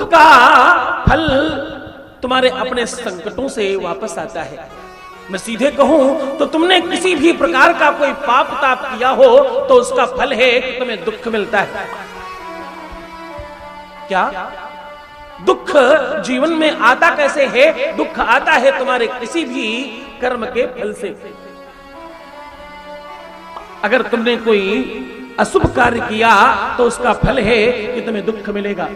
का फल तुम्हारे अपने संकटों से वापस आता है। मैं सीधे कहूं तो तुमने किसी भी प्रकार का कोई पाप ताप किया हो तो उसका फल है कि तुम्हें दुख मिलता है। क्या दुख जीवन में आता कैसे है? दुख आता है तुम्हारे किसी भी कर्म के फल से। अगर तुमने कोई अशुभ कार्य किया तो उसका फल है कि तुम्हें दुख मिलेगा।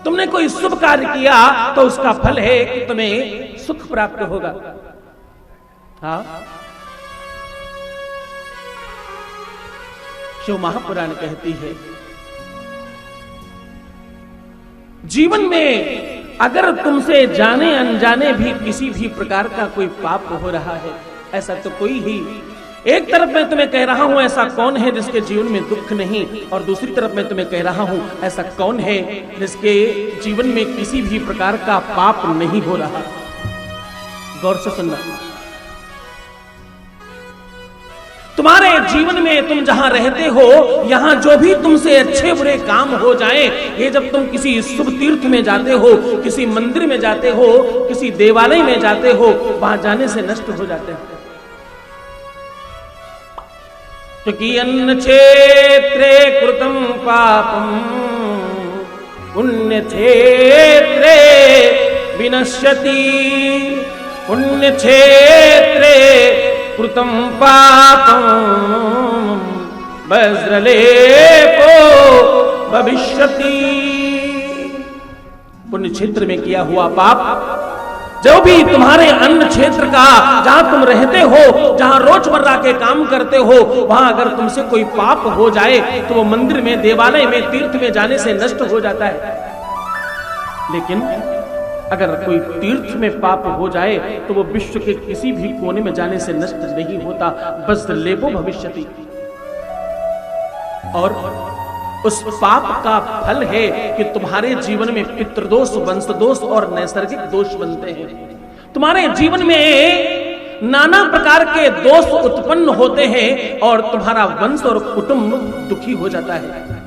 तुमने कोई शुभ कार्य किया तो उसका फल है कि तुम्हें सुख प्राप्त होगा। हाँ, शिव महापुराण कहती है जीवन में अगर तुमसे जाने अनजाने भी किसी भी प्रकार का कोई पाप हो रहा है, ऐसा तो कोई ही, एक तरफ मैं तुम्हें कह रहा हूं ऐसा कौन है जिसके जीवन में दुख नहीं, और दूसरी तरफ मैं तुम्हें कह रहा हूं ऐसा कौन है जिसके जीवन में किसी भी प्रकार का पाप नहीं हो रहा। गौर से सुनना, तुम्हारे जीवन में तुम जहां रहते हो यहां जो भी तुमसे अच्छे बुरे काम हो जाएं, ये जब तुम किसी शुभ तीर्थ में जाते हो, किसी मंदिर में जाते हो, किसी देवालय में जाते हो, वहां जाने से नष्ट हो जाते हैं। क्योंकि अन्न क्षेत्रे कृतं पापम पुण्य क्षेत्रे विनश्यति, पुण्य क्षेत्रे कृतं पापम वज्रलेपो भविष्यति। पुण्य क्षेत्र में किया हुआ पाप, जो भी तुम्हारे अन्न क्षेत्र का, जहां तुम रहते हो, जहां रोजमर्रा के काम करते हो, वहां अगर तुमसे कोई पाप हो जाए तो वो मंदिर में, देवालय में, तीर्थ में जाने से नष्ट हो जाता है। लेकिन अगर कोई तीर्थ में पाप हो जाए तो वो विश्व के किसी भी कोने में जाने से नष्ट नहीं होता, बस लेपो भविष्यति। और उस पाप का फल है कि तुम्हारे जीवन में पितृदोष, वंशदोष और नैसर्गिक दोष बनते हैं। तुम्हारे जीवन में नाना प्रकार के दोष उत्पन्न होते हैं और तुम्हारा वंश और कुटुंब दुखी हो जाता है।